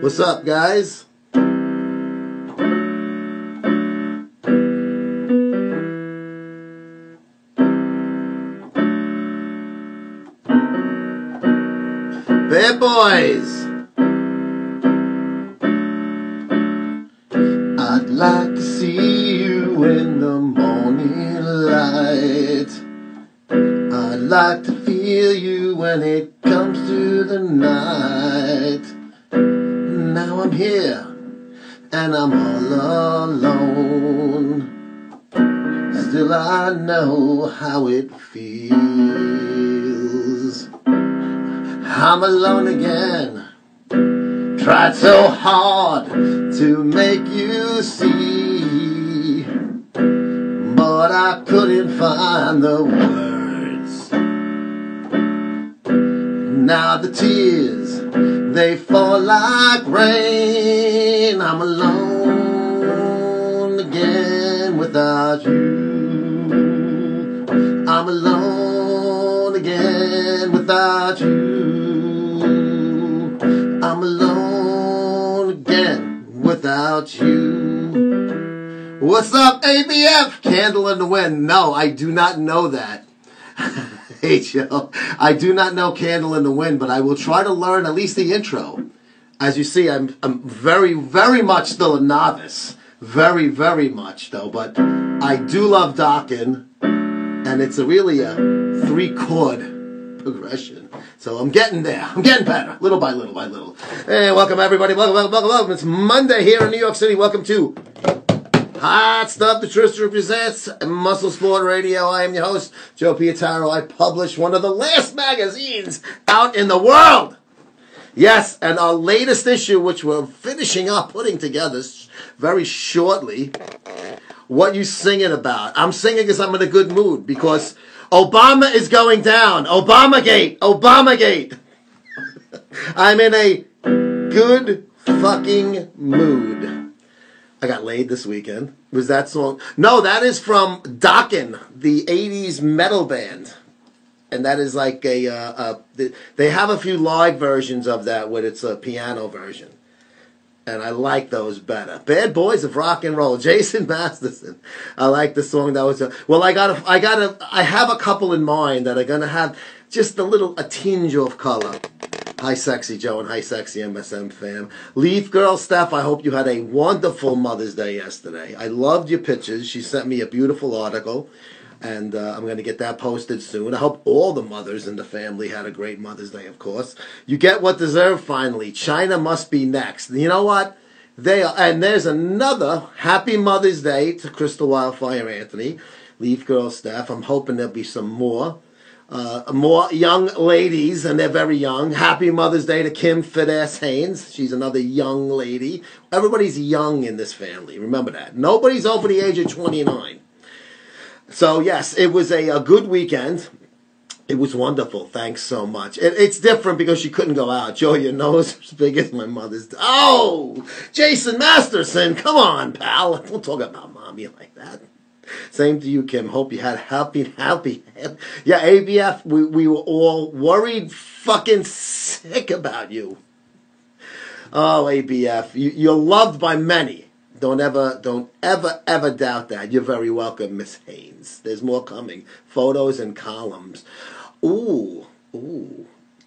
What's up, guys? Bad boys! I'd like to see you in the morning light. I'd like to feel you when it comes to the night. Now I'm here and I'm all alone. Still I know how it feels. I'm alone again. Tried so hard to make you see, but I couldn't find the words. Now the tears, they fall like rain. I'm alone again without you. I'm alone again without you. I'm alone again without you. What's up, ABF? Candle in the Wind. No, I do not know that. Hey, Joe. I do not know Candle in the Wind, but I will try to learn at least the intro. As you see, I'm very, very much still a novice. Very, very much, though. But I do love Dokken, and it's really a 3-chord progression. So I'm getting there. I'm getting better, little by little by little. Hey, welcome, everybody. Welcome. It's Monday here in New York City. Welcome to Hot Stuff, the Trista presents Muscle Sport Radio. I am your host, Joe Pietaro. I publish one of the last magazines out in the world. Yes, and our latest issue, which we're finishing up putting together very shortly. What you singing about? I'm singing because I'm in a good mood because Obama is going down. Obamagate. I'm in a good fucking mood. I got laid this weekend. Was that song? No, that is from Dokken, the 80s metal band. And that is like they have a few live versions of that where it's a piano version. And I like those better. Bad Boys of Rock and Roll, Jason Masterson. I like the song that was. I have a couple in mind that are gonna have just a tinge of color. Hi, Sexy Joe, and hi, Sexy MSM fam. Leaf Girl Steph, I hope you had a wonderful Mother's Day yesterday. I loved your pictures. She sent me a beautiful article, and I'm going to get that posted soon. I hope all the mothers in the family had a great Mother's Day, of course. You get what deserved, finally. China must be next. You know what? They are, and there's another Happy Mother's Day to Crystal Wildfire Anthony, Leaf Girl Steph. I'm hoping there'll be some more young ladies, and they're very young. Happy Mother's Day to Kim Fit-Ass Haynes. She's another young lady. Everybody's young in this family. Remember that. Nobody's over the age of 29. So, yes, it was a good weekend. It was wonderful. Thanks so much. It's different because she couldn't go out. Joe, your nose is as big as my mother's. Oh, Jason Masterson. Come on, pal. Don't talk about mommy like that. Same to you, Kim. Hope you had happy. Yeah, ABF, we were all worried fucking sick about you. Oh, ABF, you're loved by many. Don't ever doubt that. You're very welcome, Miss Haynes. There's more coming. Photos and columns. Ooh.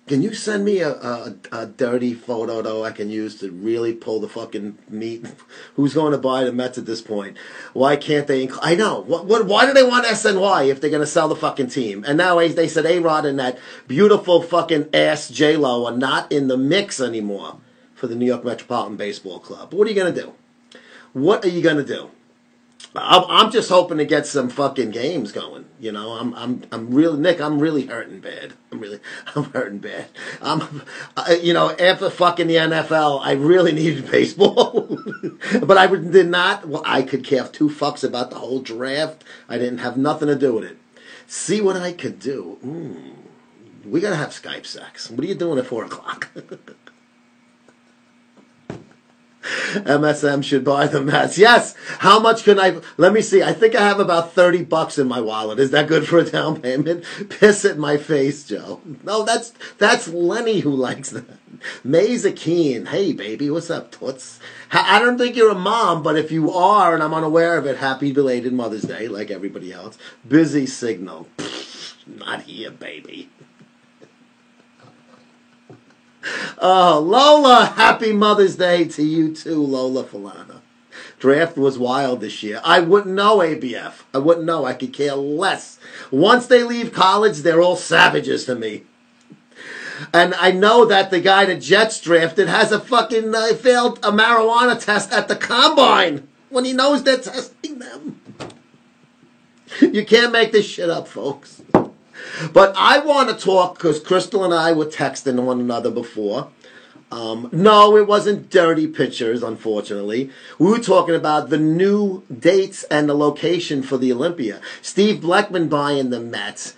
Can you send me a dirty photo, though, I can use to really pull the fucking meat? Who's going to buy the Mets at this point? Why can't they? I know. Why do they want SNY if they're going to sell the fucking team? And now they said A-Rod and that beautiful fucking ass J-Lo are not in the mix anymore for the New York Metropolitan Baseball Club. What are you going to do? What are you going to do? I'm just hoping to get some fucking games going. You know, I'm really, Nick, I'm really hurting bad. I'm hurting bad. After fucking the NFL, I really needed baseball. But I did not, I could care 2 fucks about the whole draft. I didn't have nothing to do with it. See what I could do. We gotta have Skype sex. What are you doing at 4 o'clock? MSM should buy the Mets. Yes. How much can I? Let me see. I think I have about $30 in my wallet. Is that good for a down payment? Piss at my face, Joe. No, that's Lenny who likes that. May's a Keen. Hey, baby, what's up, toots? I don't think you're a mom, but if you are, and I'm unaware of it, happy belated Mother's Day, like everybody else. Busy signal. Not here, baby. Oh, Lola, happy Mother's Day to you too, Lola Falana. Draft was wild this year. I wouldn't know, ABF. I wouldn't know. I could care less. Once they leave college, they're all savages to me. And I know that the guy the Jets drafted has a fucking failed a marijuana test at the combine when he knows they're testing them. You can't make this shit up, folks. But I want to talk, because Crystal and I were texting one another before. No, it wasn't dirty pictures, unfortunately. We were talking about the new dates and the location for the Olympia. Steve Bleckman buying the Mets.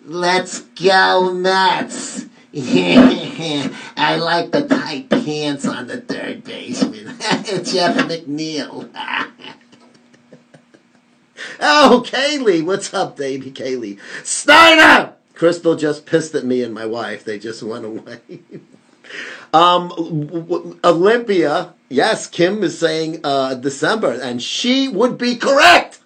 Let's go, Mets. I like the tight pants on the third baseman. Jeff McNeil. Oh, Kaylee. What's up, baby? Kaylee. Steiner! Crystal just pissed at me and my wife. They just went away. Olympia. Yes, Kim is saying December, and she would be correct.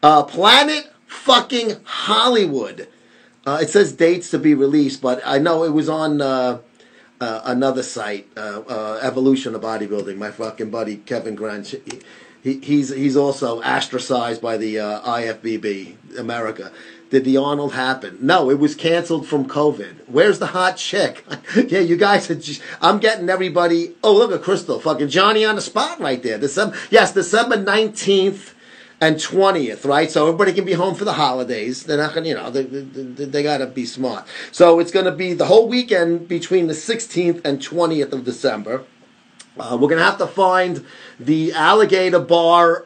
Planet fucking Hollywood. It says dates to be released, but I know it was on another site, Evolution of Bodybuilding. My fucking buddy Kevin Grant. He's also ostracized by the IFBB America. Did the Arnold happen? No, it was canceled from COVID. Where's the hot chick? Yeah, you guys are just, I'm getting everybody. Oh, look at Crystal. Fucking Johnny on the spot right there. December 19th and 20th, right? So everybody can be home for the holidays. They're not going to, they got to be smart. So it's going to be the whole weekend between the 16th and 20th of December. We're going to have to find the Alligator Bar,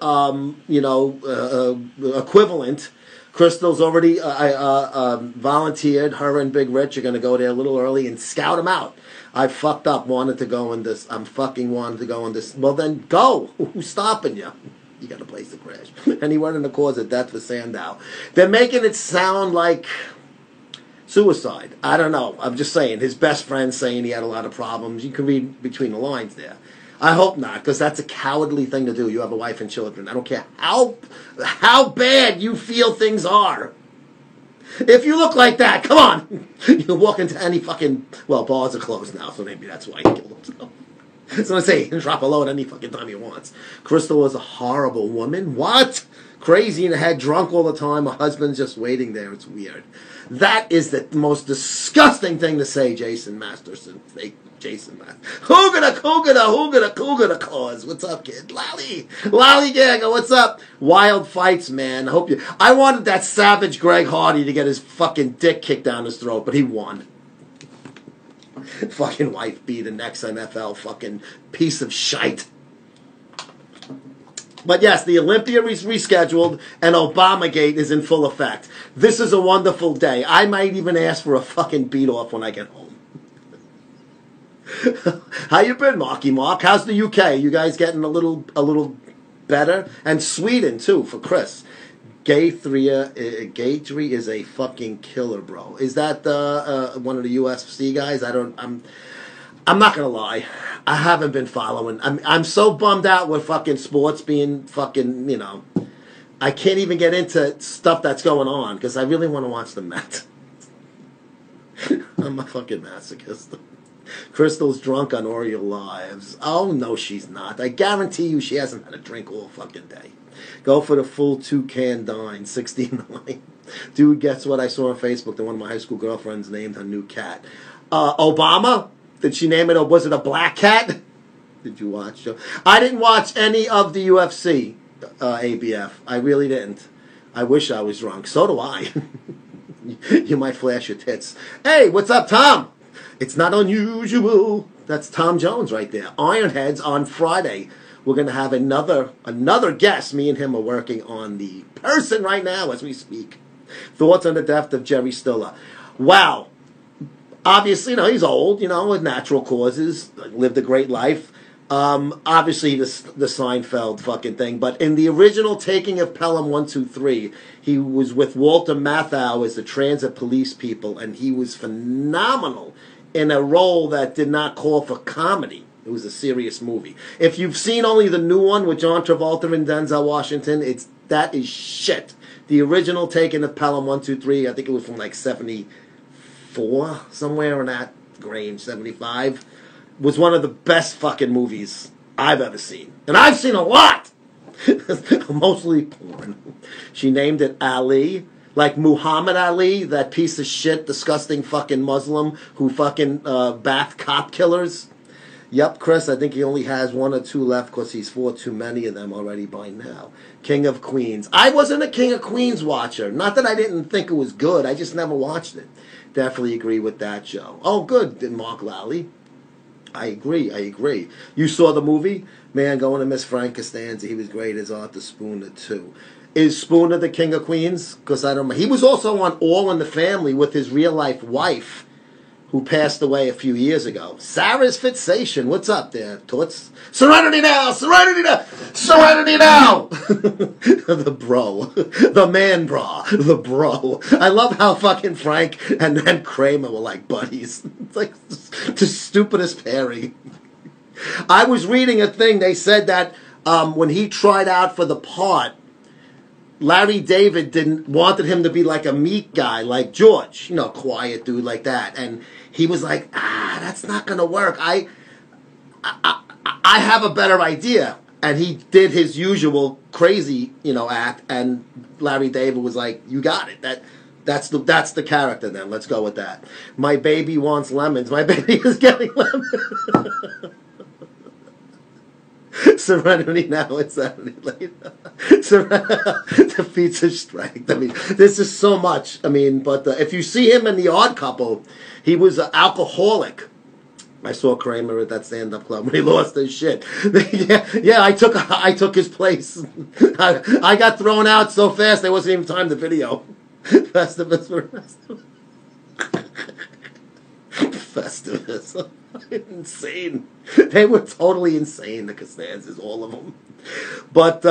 equivalent. Crystal's already volunteered. Her and Big Rich are going to go there a little early and scout them out. I fucked up, wanted to go in this. I'm fucking wanted to go in this. Well, then go. Who's stopping you? You got a place to crash. And he went in the cause of death for Sandow. They're making it sound like suicide. I don't know. I'm just saying. His best friend saying he had a lot of problems. You can read between the lines there. I hope not, because that's a cowardly thing to do. You have a wife and children. I don't care how bad you feel things are. If you look like that, come on. You walk into any fucking, bars are closed now, so maybe that's why he killed himself. So I say, he can drop a load any fucking time he wants. Crystal was a horrible woman. What? Crazy in the head, drunk all the time. Her husband's just waiting there. It's weird. That is the most disgusting thing to say, Jason Masterson. Fake Jason Masterson. Who gonna cause? What's up, kid? Lollygagger, what's up? Wild fights, man. I wanted that savage Greg Hardy to get his fucking dick kicked down his throat, but he won. Fucking wife be the next NFL fucking piece of shite. But yes, the Olympia is rescheduled and Obamagate is in full effect. This is a wonderful day. I might even ask for a fucking beat off when I get home. How you been, Marky Mark? How's the UK? You guys getting a little better? And Sweden too for Chris. Gatry is a fucking killer, bro. Is that one of the UFC guys? I'm not gonna lie. I haven't been following. I'm so bummed out with fucking sports being fucking, I can't even get into stuff that's going on because I really want to watch the Mets. I'm a fucking masochist. Crystal's drunk on Oreo Lives. Oh, no, she's not. I guarantee you she hasn't had a drink all fucking day. Go for the full 2-can dine, 69. Dude, guess what I saw on Facebook that one of my high school girlfriends named her new cat? Obama? Did she name it, or was it a black cat? Did you watch? I didn't watch any of the UFC, ABF. I really didn't. I wish I was drunk. So do I. You might flash your tits. Hey, what's up, Tom? It's not unusual. That's Tom Jones right there. Ironheads on Friday. We're going to have another guest. Me and him are working on the person right now as we speak. Thoughts on the death of Jerry Stiller. Wow. Obviously, he's old, with natural causes, lived a great life. Obviously, the Seinfeld fucking thing. But in the original Taking of Pelham 123, he was with Walter Matthau as the transit police people, and he was phenomenal in a role that did not call for comedy. It was a serious movie. If you've seen only the new one with John Travolta and Denzel Washington, that is shit. The original Taking of Pelham 123, I think it was from like 74, somewhere in that range, 75, was one of the best fucking movies I've ever seen. And I've seen a lot! Mostly porn. She named it Ali. Like Muhammad Ali, that piece of shit, disgusting fucking Muslim who fucking bathed cop killers. Yep, Chris, I think he only has 1 or 2 left because he's fought too many of them already by now. King of Queens. I wasn't a King of Queens watcher. Not that I didn't think it was good. I just never watched it. Definitely agree with that show. Oh, good, Mark Lally. I agree. You saw the movie? Man, going to miss Frank Costanza. He was great as Arthur Spooner, too. Is Spooner the King of Queens? Because I don't know. He was also on All in the Family with his real-life wife, who passed away a few years ago. Sarah's Fixation. What's up there, Toots? Serenity now! Serenity now! Serenity now! The bro. The man bra. The bro. I love how fucking Frank and Kramer were like buddies. It's like the stupidest pairing. I was reading a thing. They said that when he tried out for the part, Larry David wanted him to be like a meek guy, like George, quiet dude like that. And he was like, that's not going to work. I have a better idea. And he did his usual crazy, act. And Larry David was like, you got it. That's the character then. Let's go with that. My baby wants lemons. My baby is getting lemons. Serenity now, insanity later. The feats of strength. I mean, this is so much. I mean, but if you see him in The Odd Couple, he was an alcoholic. I saw Kramer at that stand-up club when he lost his shit. yeah, I took his place. I got thrown out so fast there wasn't even time to video. Festivus. Festivus. Insane. They were totally insane, the Costanzas, all of them. But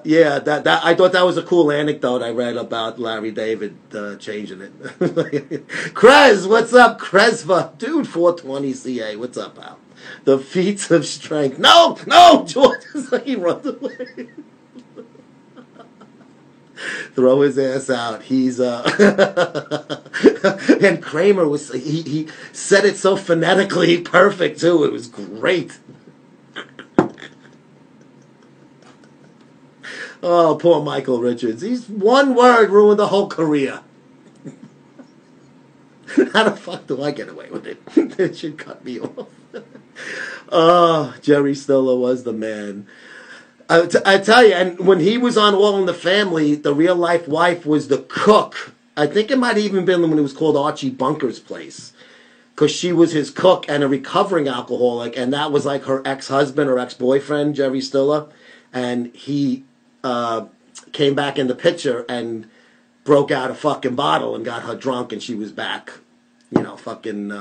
yeah, that I thought that was a cool anecdote I read about Larry David changing it. Krez, what's up, Kresva? Dude, 420 CA, what's up, pal? The feats of strength. No, George is like he runs away. Throw his ass out. He's and Kramer was he said it so phonetically perfect too. It was great. Oh, poor Michael Richards. He's one word ruined the whole career. How the fuck do I get away with it? It should cut me off. Oh, Jerry Stiller was the man. I tell you, and when he was on All in the Family, the real-life wife was the cook. I think it might have even been when it was called Archie Bunker's Place. Because she was his cook and a recovering alcoholic, and that was like her ex-husband or ex-boyfriend, Jerry Stiller. And he came back in the picture and broke out a fucking bottle and got her drunk, and she was back, fucking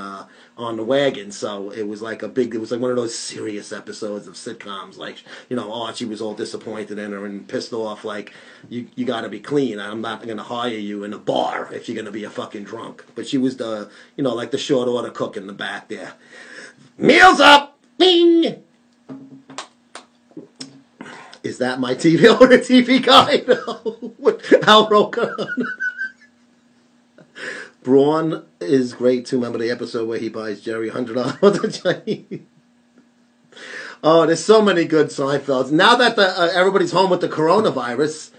on the wagon. So it was like it was like one of those serious episodes of sitcoms, like, Archie was all disappointed in her and pissed off, like, you got to be clean. I'm not going to hire you in a bar if you're going to be a fucking drunk. But she was the, like the short order cook in the back there. Meals up! Bing! Is that my TV or the TV guy? No. Al Roker. Braun is great too. Remember the episode where he buys Jerry $100 worth of Chinese? Oh, there's so many good Seinfelds. Now that everybody's home with the coronavirus,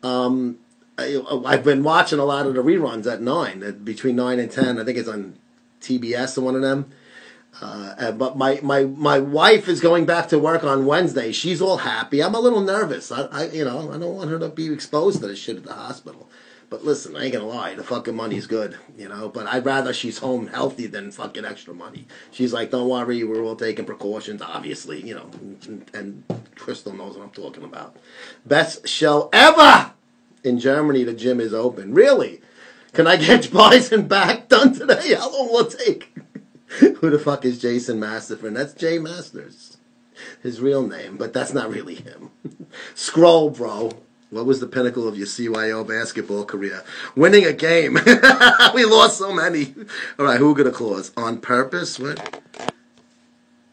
I've been watching a lot of the reruns at 9, between 9 and 10. I think it's on TBS or one of them. But my wife is going back to work on Wednesday. She's all happy. I'm a little nervous. I don't want her to be exposed to this shit at the hospital. But listen, I ain't gonna lie, the fucking money's good, but I'd rather she's home healthy than fucking extra money. She's like, don't worry, we're all taking precautions, obviously, and Crystal knows what I'm talking about. Best show ever! In Germany, the gym is open. Really? Can I get Bison back done today? How long will it take? Who the fuck is Jason Masterson? That's Jay Masters. His real name, but that's not really him. Scroll, bro. What was the pinnacle of your CYO basketball career? Winning a game. We lost so many. All right, who got a clause? On purpose? What?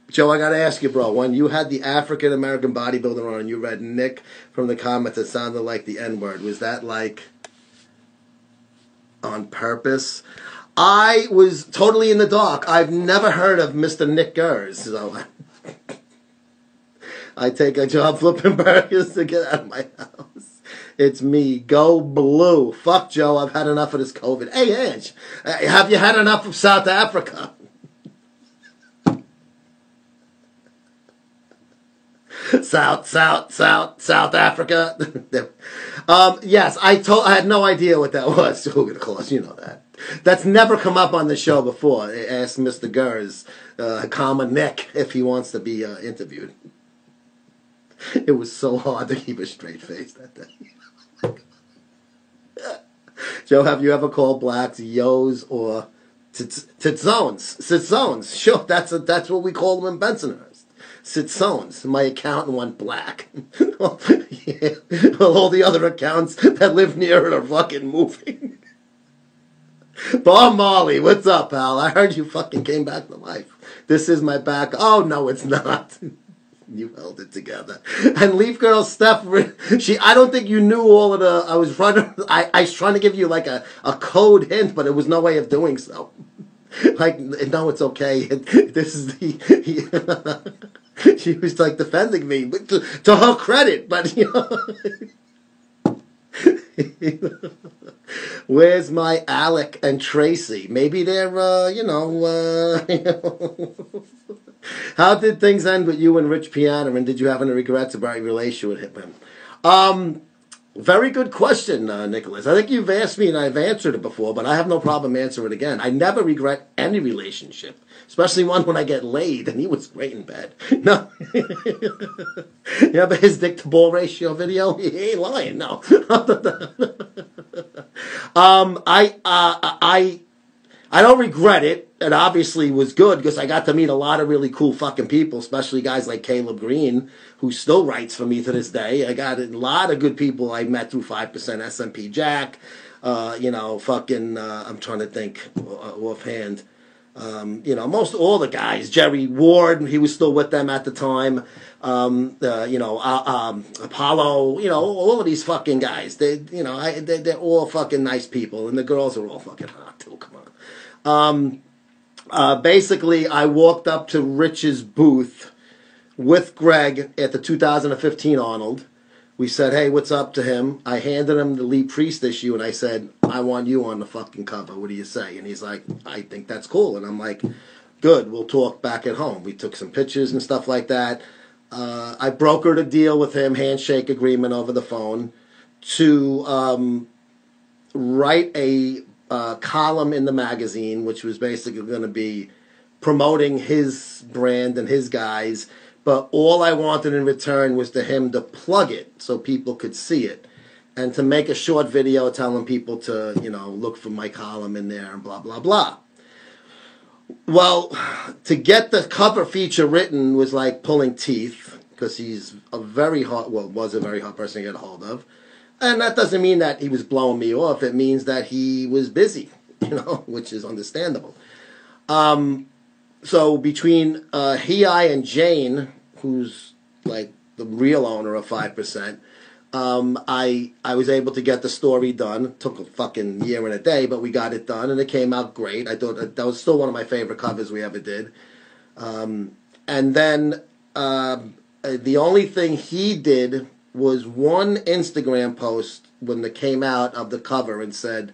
Joe, I got to ask you, bro. When you had the African-American bodybuilder on and you read Nick from the comments that sounded like the N-word, was that like on purpose? I was totally in the dark. I've never heard of Mr. Nick Gers, so I take a job flipping burgers to get out of my house. It's me. Go blue. Fuck Joe. I've had enough of this COVID. Hey, Ange, have you had enough of South Africa? South Africa. Yes, I had no idea what that was. Who gonna call us? You know that. That's never come up on the show before. Ask Mr. Gers, comma Nick, if he wants to be interviewed. It was so hard to keep a straight face that day. Joe, have you ever called blacks yos or titzones? Titzones. Sure, that's what we call them in Bensonhurst. Titzones. My accountant went black. Well, yeah. Well, all the other accounts that live near it are fucking moving. Bob Marley, what's up, pal? I heard you fucking came back to life. This is my back. Oh, no, it's not. You held it together. And Leaf Girl Steph, I don't think you knew all of the, I was trying to give you like a code hint, but it was no way of doing so. Like, no, it's okay. This is the, she was like defending me, but to her credit, but you know. Where's my Alec and Tracy? Maybe they're, How did things end with you and Rich Piana, and did you have any regrets about your relationship with him? Very good question, Nicholas. I think you've asked me and I've answered it before, but I have no problem answering it again. I never regret any relationship, especially one when I get laid, and he was great in bed. No. You ever his dick to ball ratio video? He ain't lying, no. I don't regret it. It obviously was good because I got to meet a lot of really cool fucking people, especially guys like Caleb Green, who still writes for me to this day. I got a lot of good people I met through 5% SMP Jack. I'm trying to think offhand. Most all the guys. Jerry Ward, he was still with them at the time. Apollo, all of these fucking guys. They're all fucking nice people, and the girls are all fucking hot too. Come on. Basically, I walked up to Rich's booth with Greg at the 2015 Arnold. We said, hey, what's up to him? I handed him the Lee Priest issue, and I said, I want you on the fucking cover. What do you say? And he's like, I think that's cool. And I'm like, good, we'll talk back at home. We took some pictures and stuff like that. I brokered a deal with him, handshake agreement over the phone, to write a column in the magazine, which was basically going to be promoting his brand and his guys, but all I wanted in return was to him to plug it so people could see it, and to make a short video telling people to, look for my column in there and blah, blah, blah. Well, to get the cover feature written was like pulling teeth, because he's was a very hard person to get a hold of. And that doesn't mean that he was blowing me off. It means that he was busy, which is understandable. So between I and Jane, who's like the real owner of 5%, I was able to get the story done. It took a fucking year and a day, but we got it done, and it came out great. I thought that was still one of my favorite covers we ever did. And then the only thing he did was one Instagram post when it came out of the cover and said,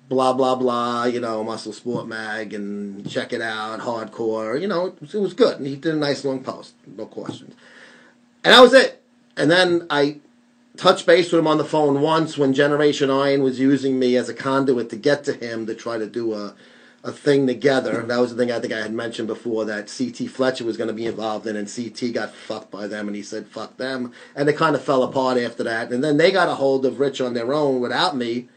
blah, blah, blah, Muscle Sport Mag, and check it out, hardcore, it was good. And he did a nice long post, no questions. And that was it. And then I touched base with him on the phone once when Generation Iron was using me as a conduit to get to him to try to do a thing together. That was the thing I think I had mentioned before, that C.T. Fletcher was going to be involved in, and C.T. got fucked by them, and he said, fuck them. And it kind of fell apart after that. And then they got a hold of Rich on their own without me,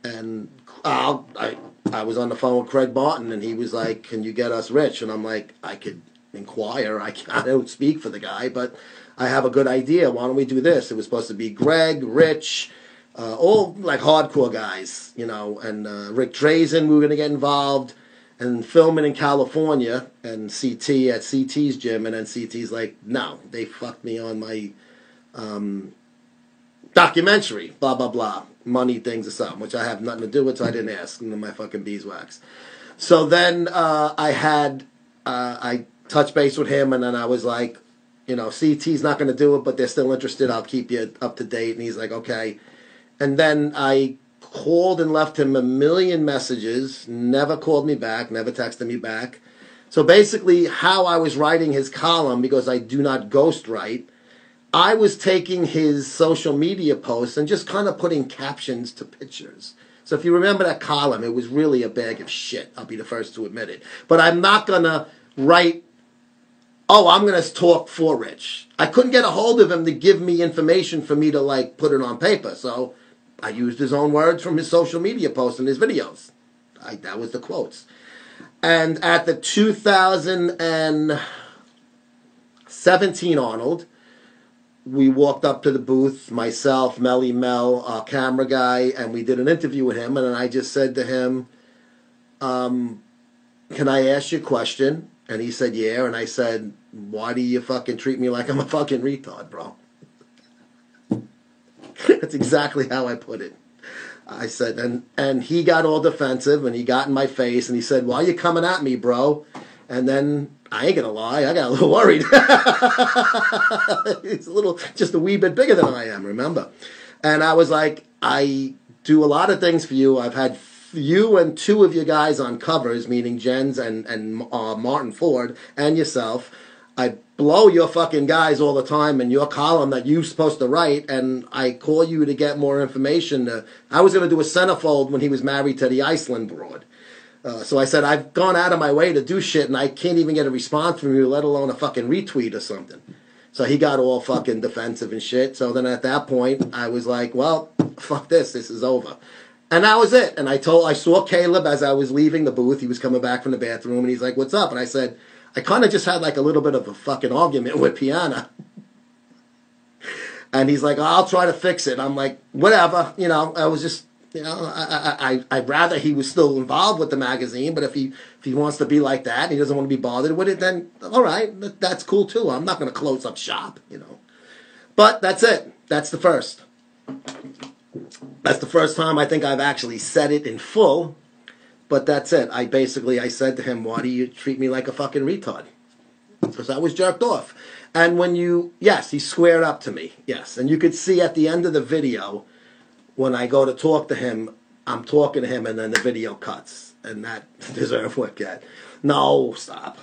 and I was on the phone with Craig Barton, and he was like, "Can you get us Rich?" And I'm like, "I could inquire. I don't speak for the guy, but I have a good idea. Why don't we do this?" It was supposed to be Greg, Rich, all like hardcore guys, you know, and Rick Drazen. We were going to get involved and filming in California and CT at CT's gym, and then CT's like, "No, they fucked me on my documentary, blah blah blah, money things or something," which I have nothing to do with, so I didn't ask. And then my fucking beeswax. So then I touched base with him, and then I was like, you know, CT's not going to do it, but they're still interested. I'll keep you up to date. And he's like, okay. And then I called and left him a million messages, never called me back, never texted me back. So basically how I was writing his column, because I do not ghostwrite, I was taking his social media posts and just kind of putting captions to pictures. So if you remember that column, it was really a bag of shit. I'll be the first to admit it. But I'm not going to write, "Oh, I'm going to talk for Rich." I couldn't get a hold of him to give me information for me to, like, put it on paper. So I used his own words from his social media posts and his videos. That was the quotes. And at the 2017 Arnold, we walked up to the booth, myself, Melly Mel, our camera guy, and we did an interview with him. And then I just said to him, "Can I ask you a question?" And he said, "Yeah." And I said, "Why do you fucking treat me like I'm a fucking retard, bro?" That's exactly how I put it. I said, and he got all defensive, and he got in my face, and he said, "Why are you coming at me, bro?" And then, I ain't gonna lie, I got a little worried. It's just a wee bit bigger than I am, remember? And I was like, "I do a lot of things for you. I've had you and two of you guys on covers," meaning Jens and Martin Ford and yourself. "I blow your fucking guys all the time in your column that you're supposed to write, and I call you to get more information." I was going to do a centerfold when he was married to the Iceland broad. So I said, "I've gone out of my way to do shit, and I can't even get a response from you, let alone a fucking retweet or something." So he got all fucking defensive and shit. So then at that point, I was like, "Well, fuck this is over." And that was it. And I saw Caleb as I was leaving the booth. He was coming back from the bathroom, and he's like, "What's up?" And I said, "I kind of just had like a little bit of a fucking argument with Piana." And he's like, "I'll try to fix it." And I'm like, "Whatever." You know, I was just, you know, I'd rather he was still involved with the magazine, but if he wants to be like that and he doesn't want to be bothered with it, then all right, that's cool too. I'm not going to close up shop, you know. But that's it. That's the first. That's the first time I think I've actually said it in full. But that's it. I said to him, "Why do you treat me like a fucking retard?" Because I was jerked off. And yes, he squared up to me. Yes. And you could see at the end of the video, when I go to talk to him, I'm talking to him, and then the video cuts. And that deserved what get. No, stop.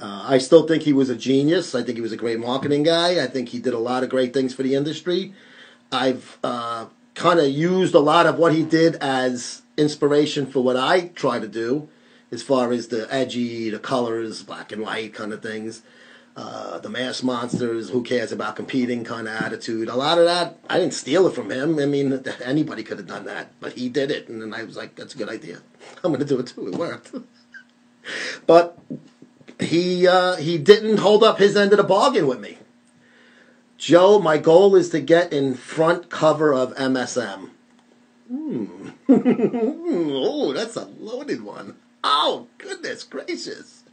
I still think he was a genius. I think he was a great marketing guy. I think he did a lot of great things for the industry. I've kind of used a lot of what he did as inspiration for what I try to do, as far as the edgy, the colors, black and white kind of things, the mass monsters, who cares about competing kind of attitude. A lot of that, I didn't steal it from him. I mean, anybody could have done that, but he did it, and then I was like, "That's a good idea. I'm going to do it too." It worked. But he didn't hold up his end of the bargain with me. "Joe, my goal is to get in front cover of MSM." Oh, that's a loaded one. Oh, goodness gracious.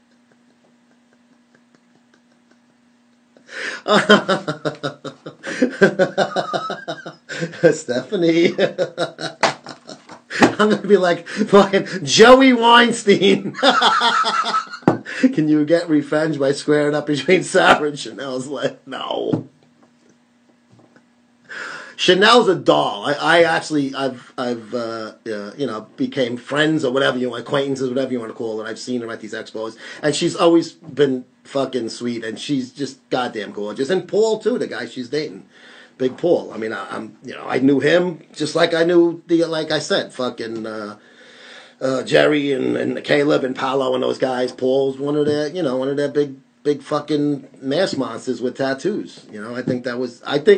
Stephanie. I'm going to be like fucking Joey Weinstein. "Can you get revenge by squaring up between Sarah and Chanel's leg?" No. Chanel's a doll. I've became friends or whatever you want, acquaintances, whatever you want to call it. I've seen her at these expos, and she's always been fucking sweet, and she's just goddamn gorgeous. And Paul too, the guy she's dating, Big Paul. I mean, I knew him just like I knew like I said, fucking Jerry and Caleb and Paolo and those guys. Paul's one of their big big fucking mass monsters with tattoos. You know, I think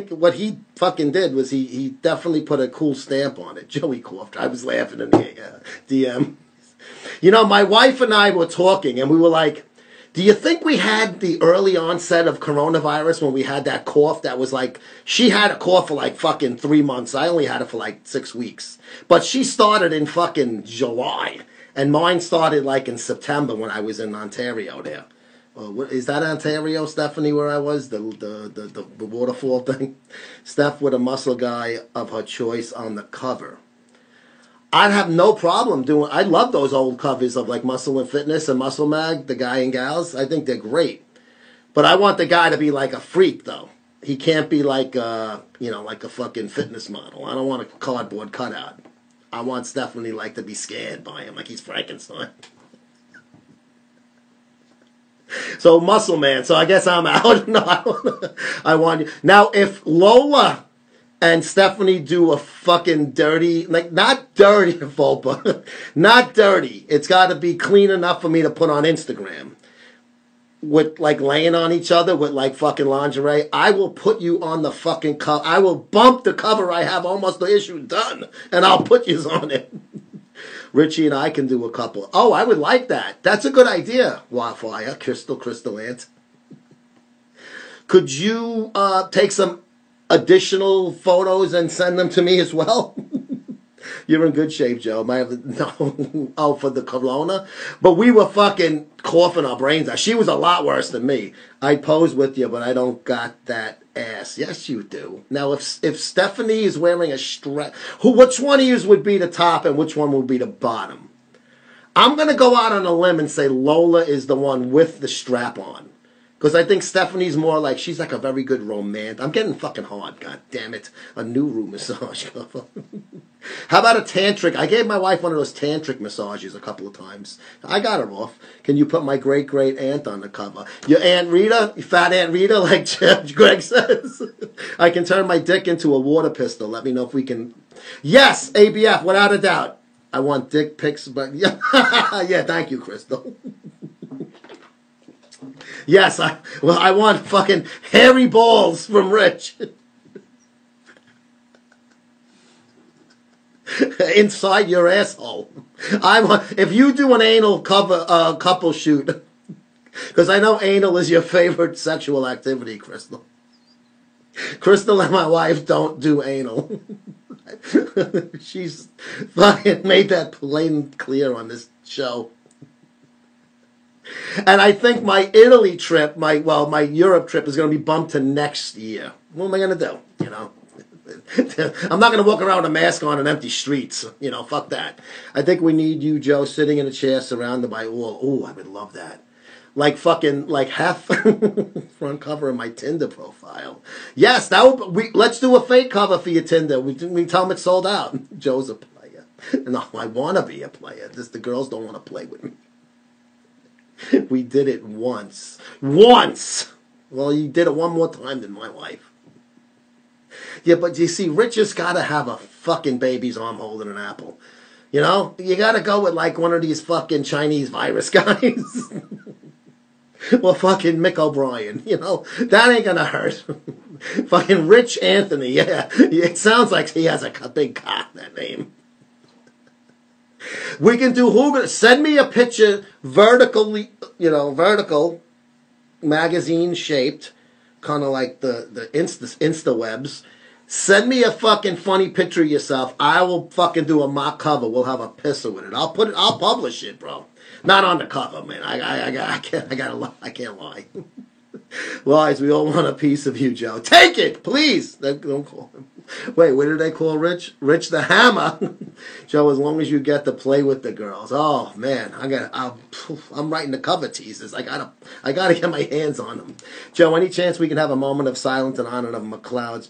what he fucking did was he definitely put a cool stamp on it. Joey coughed. I was laughing in the DM. You know, my wife and I were talking, and we were like, do you think we had the early onset of coronavirus when we had that cough that was like, she had a cough for like fucking 3 months. I only had it for like 6 weeks. But she started in fucking July. And mine started like in September when I was in Ontario there. Is that Ontario, Stephanie, where I was? The waterfall thing? Steph with a muscle guy of her choice on the cover. I'd have no problem doing. I love those old covers of like Muscle and Fitness and Muscle Mag, the guy and gals. I think they're great. But I want the guy to be like a freak, though. He can't be like like a fucking fitness model. I don't want a cardboard cutout. I want Stephanie like to be scared by him, like he's Frankenstein. So Muscle Man. So I guess I'm out. No, I want you now. If Lola and Stephanie do a fucking dirty, like not dirty, Volpa, not dirty. It's got to be clean enough for me to put on Instagram. With like laying on each other with like fucking lingerie, I will put you on the fucking cover. I will bump the cover. I have almost the issue done, and I'll put you on it. Richie and I can do a couple. Oh, I would like that. That's a good idea. Wildfire, Crystal Ant. Could you take some additional photos and send them to me as well? You're in good shape, Joe. No, for the corona. But we were fucking coughing our brains out. She was a lot worse than me. I pose with you, but I don't got that ass. Yes, you do. Now, if Stephanie is wearing a strap, which one of you would be the top and which one would be the bottom? I'm going to go out on a limb and say Lola is the one with the strap on. Because I think Stephanie's more like, she's like a very good romantic. I'm getting fucking hard, god damn it. A new room massage cover. How about a tantric? I gave my wife one of those tantric massages a couple of times. I got her off. Can you put my great aunt on the cover? Your Aunt Rita? Your fat Aunt Rita, like Greg says? I can turn my dick into a water pistol. Let me know if we can. Yes, ABF, without a doubt. I want dick pics, but yeah, yeah, thank you, Crystal. Yes, I want fucking hairy balls from Rich. Inside your asshole. If you do an anal couple shoot, because I know anal is your favorite sexual activity, Crystal. Crystal and my wife don't do anal. She's fucking made that plain clear on this show. And I think my Italy trip, my Europe trip is going to be bumped to next year. What am I going to do? You know, I'm not going to walk around with a mask on and empty streets. You know, fuck that. I think we need you, Joe, sitting in a chair surrounded by all. Oh, I would love that. Like fucking, like half front cover of my Tinder profile. Yes, let's do a fake cover for your Tinder. We tell them it's sold out. Joe's a player. No, I want to be a player. Just the girls don't want to play with me. We did it once. Once! Well, you did it one more time than my wife. Yeah, but you see, Rich has got to have a fucking baby's arm holding an apple. You know? You got to go with like one of these fucking Chinese virus guys. Well, fucking Mick O'Brien. You know? That ain't gonna hurt. Fucking Rich Anthony, yeah. It sounds like he has a big cock, that name. We can do send me a picture vertical magazine shaped, kind of like the Insta webs. Send me a fucking funny picture of yourself. I will fucking do a mock cover. We'll have a pisser with it. I'll publish it, bro. Not on the cover, man. I can't lie. Lies, we all want a piece of you, Joe. Take it, please. Don't call him. Wait, what did they call Rich? Rich the Hammer. Joe, as long as you get to play with the girls. Oh man, I'm writing the cover teasers. I gotta get my hands on them. Joe, any chance we can have a moment of silence in honor of McLeod's?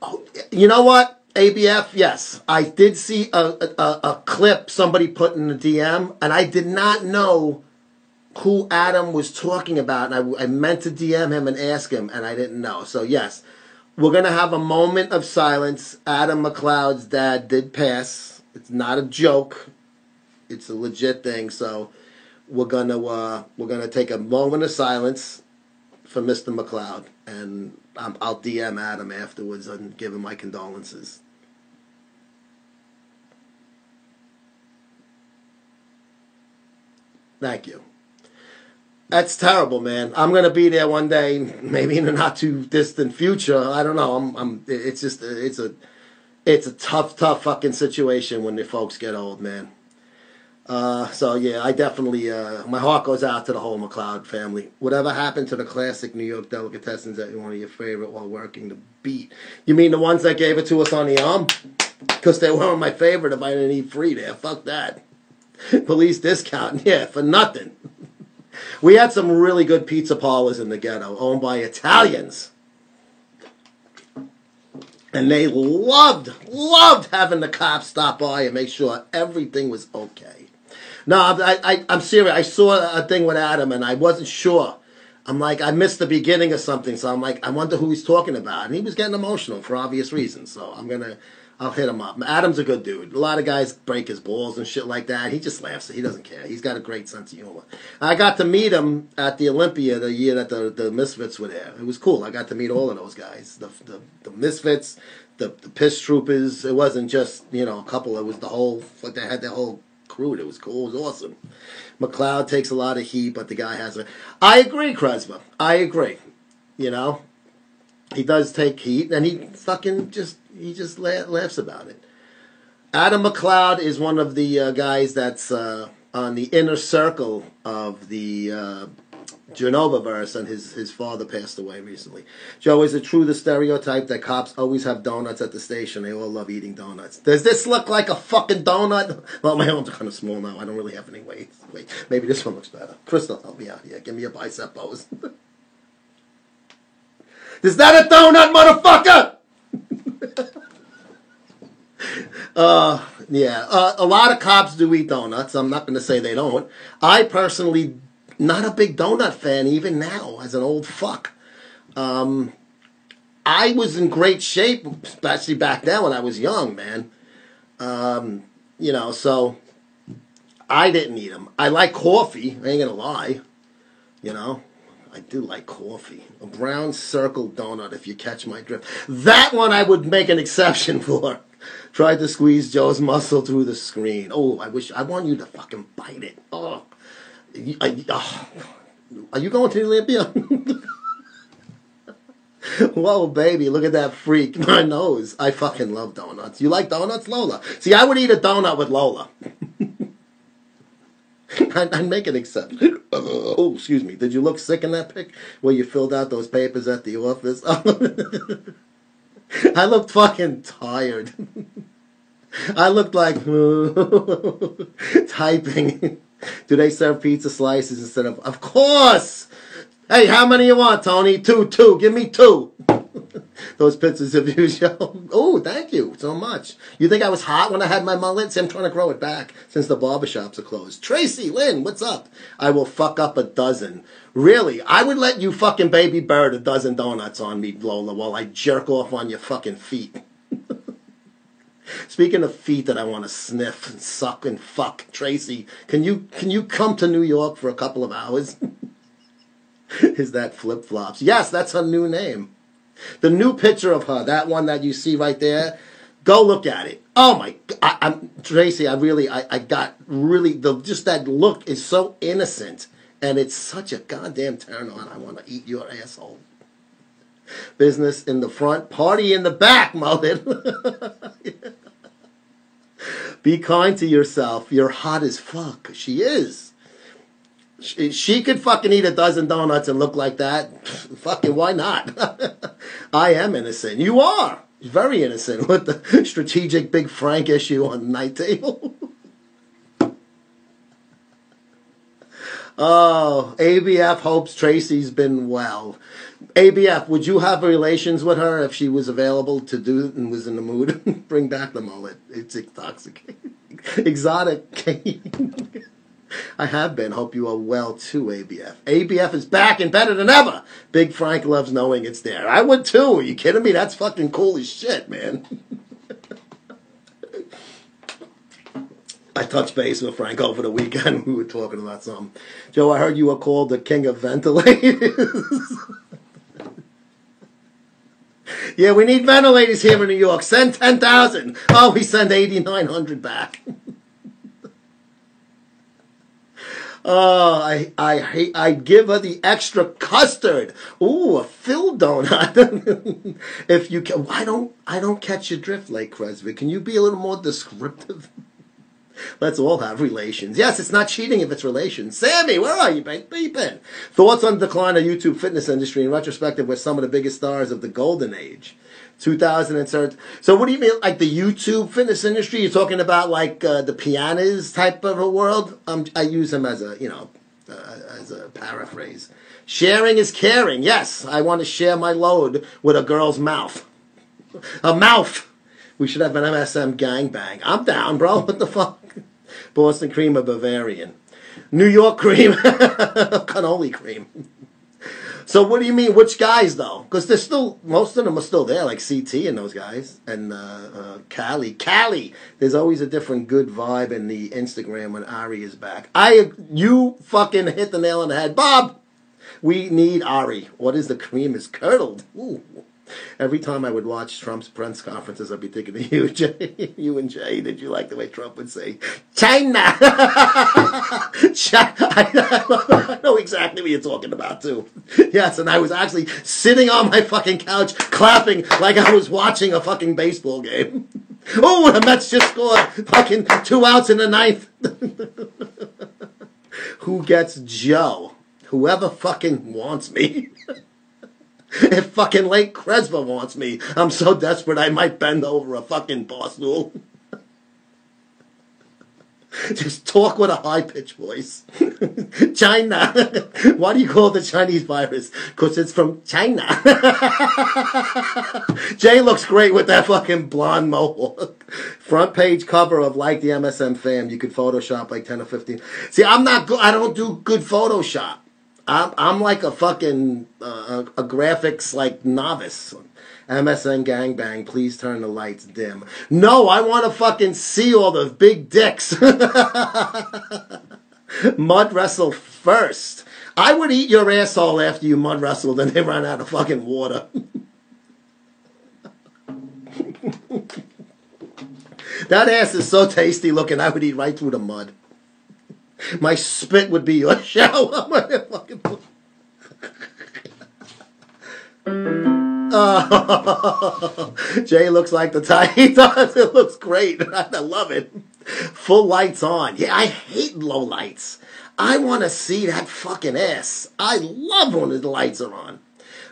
Oh, you know what? ABF, yes. I did see a clip somebody put in the DM, and I did not know who Adam was talking about, and I meant to DM him and ask him, and I didn't know. So yes, we're going to have a moment of silence. Adam McLeod's dad did pass. It's not a joke. It's a legit thing. So we're gonna take a moment of silence for Mr. McLeod, and I'll DM Adam afterwards and give him my condolences. Thank you. That's terrible, man. I'm gonna be there one day, maybe in the not too distant future. I don't know. It's just, it's a tough fucking situation when the folks get old, man. So yeah, I definitely, my heart goes out to the whole McLeod family. Whatever happened to the classic New York delicatessens that one of your favorite while working the beat? You mean the ones that gave it to us on the arm? Because they weren't my favorite if I didn't eat free there. Fuck that. Police discount, yeah, for nothing. We had some really good pizza parlors in the ghetto, owned by Italians. And they loved having the cops stop by and make sure everything was okay. No, I'm serious. I saw a thing with Adam, and I wasn't sure. I'm like, I missed the beginning of something, so I'm like, I wonder who he's talking about. And he was getting emotional for obvious reasons, so I'll hit him up. Adam's a good dude. A lot of guys break his balls and shit like that. He just laughs. He doesn't care. He's got a great sense of humor. I got to meet him at the Olympia the year that the Misfits were there. It was cool. I got to meet all of those guys. The Misfits, the Piss Troopers. It wasn't just, a couple. It was the whole, like they had their whole crew. It was cool. It was awesome. McLeod takes a lot of heat, but the guy has a... I agree, Kresma. I agree. He does take heat, and he fucking just laughs about it. Adam McLeod is one of the guys that's on the inner circle of the Genova-verse, and his father passed away recently. Joe, is it true the stereotype that cops always have donuts at the station? They all love eating donuts. Does this look like a fucking donut? Well, my arms are kind of small now. I don't really have any weight. Wait, maybe this one looks better. Crystal, help me out here. Give me a bicep pose. Is that a donut, motherfucker? Yeah. A lot of cops do eat donuts. I'm not going to say they don't. I personally, not a big donut fan, even now, as an old fuck. I was in great shape, especially back then when I was young, man. So I didn't eat them. I like coffee. I ain't going to lie. I do like coffee. A brown circle donut, if you catch my drift. That one I would make an exception for. Tried to squeeze Joe's muscle through the screen. Oh, I want you to fucking bite it. Oh. Are you going to the Olympia? Whoa, baby, look at that freak. My nose. I fucking love donuts. You like donuts, Lola? See, I would eat a donut with Lola. I'd make an exception. Oh, excuse me. Did you look sick in that pic where you filled out those papers at the office? I looked fucking tired. I looked like typing. Do they serve pizza slices instead of... Of course! Hey, how many you want, Tony? Two. Give me 2. Those pictures of you show. Oh, thank you so much. You think I was hot when I had my mullet? See, I'm trying to grow it back since the barbershops are closed. Tracy, Lynn, what's up? I will fuck up a dozen. Really? I would let you fucking baby bird a dozen donuts on me, Lola, while I jerk off on your fucking feet. Speaking of feet that I want to sniff and suck and fuck, Tracy, can you come to New York for a couple of hours? Is that flip-flops? Yes, that's her new name. The new picture of her, that one that you see right there, go look at it. Oh my, Tracy, I got really, just that look is so innocent, and it's such a goddamn turn on. I want to eat your asshole. Business in the front, party in the back, mullet. Be kind to yourself. You're hot as fuck. She is. She could fucking eat a dozen donuts and look like that. Fucking why not? I am innocent. You are. Very innocent with the strategic Big Frank issue on the night table. Oh, ABF hopes Tracy's been well. ABF, would you have relations with her if she was available to do it and was in the mood? Bring back the mullet. It's intoxicating. Exotic. I have been. Hope you are well too, ABF. ABF is back and better than ever. Big Frank loves knowing it's there. I would too. Are you kidding me? That's fucking cool as shit, man. I touched base with Frank over the weekend. We were talking about something. Joe, I heard you were called the king of ventilators. Yeah, we need ventilators here in New York. Send 10,000. Oh, we send 8,900 back. Oh, I give her the extra custard. Ooh, a filled donut. If you can, I don't catch your drift, Lake Cresby. Can you be a little more descriptive? Let's all have relations. Yes, it's not cheating if it's relations. Sammy, where are you, beeping? Thoughts on the decline of YouTube fitness industry in retrospective with some of the biggest stars of the golden age. 2013. So what do you mean, like the YouTube fitness industry? You're talking about like the pianos type of a world? I use them as a, as a paraphrase. Sharing is caring. Yes, I want to share my load with a girl's mouth. A mouth. We should have an MSM gangbang. I'm down, bro. What the fuck? Boston cream or Bavarian? New York cream. Cannoli cream. So what do you mean? Which guys, though? Because they're still, most of them are still there, like CT and those guys. And Cali. There's always a different good vibe in the Instagram when Ari is back. You fucking hit the nail on the head. Bob! We need Ari. What is the cream is curdled? Ooh. Every time I would watch Trump's press conferences, I'd be thinking of you, Jay. You and Jay. Did you like the way Trump would say, China? I know exactly what you're talking about, too. Yes, and I was actually sitting on my fucking couch, clapping like I was watching a fucking baseball game. Oh, the Mets just scored fucking 2 outs in the ninth. Who gets Joe? Whoever fucking wants me. If fucking Lake Cresba wants me, I'm so desperate I might bend over a fucking bar stool. Just talk with a high-pitched voice. China. Why do you call it the Chinese virus? Because it's from China. Jay looks great with that fucking blonde mohawk. Front page cover of Like the MSM Fam. You could Photoshop like 10 or 15. See, I'm not good. I don't do good Photoshop. I'm like a fucking a graphics like novice. MSN gangbang, please turn the lights dim. No, I want to fucking see all the big dicks. Mud wrestle first. I would eat your asshole after you mud wrestled and they ran out of fucking water. That ass is so tasty looking, I would eat right through the mud. My spit would be your shower. Jay looks like the type. He does. It looks great. I love it. Full lights on. Yeah, I hate low lights. I want to see that fucking ass. I love when the lights are on.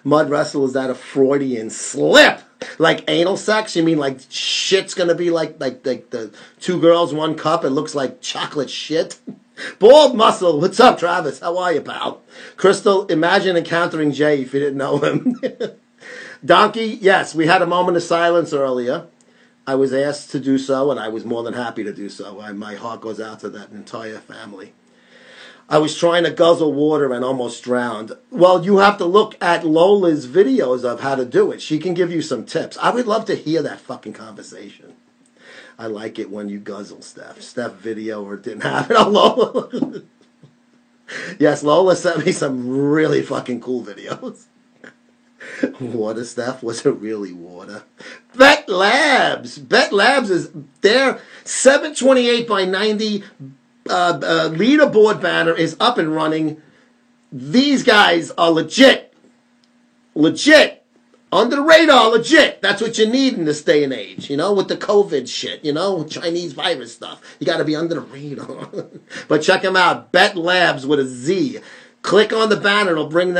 Mud wrestle, is that a Freudian slip? Like anal sex? You mean like shit's gonna be like the 2 girls, 1 cup? It looks like chocolate shit. Bald Muscle, what's up, Travis? How are you, pal? Crystal, imagine encountering Jay if you didn't know him. Donkey, yes, we had a moment of silence earlier. I was asked to do so, and I was more than happy to do so. My heart goes out to that entire family. I was trying to guzzle water and almost drowned. Well, you have to look at Lola's videos of how to do it. She can give you some tips. I would love to hear that fucking conversation. I like it when you guzzle, Steph. Steph video or didn't have it on Lola. Yes, Lola sent me some really fucking cool videos. Water, Steph? Was it really water? Bet Labs. Bet Labs is their 728 by 90 leaderboard banner is up and running. These guys are legit. Legit. Under the radar, legit. That's what you need in this day and age, with the COVID shit, Chinese virus stuff. You got to be under the radar. But check them out, Bet Labs with a Z. Click on the banner; it'll bring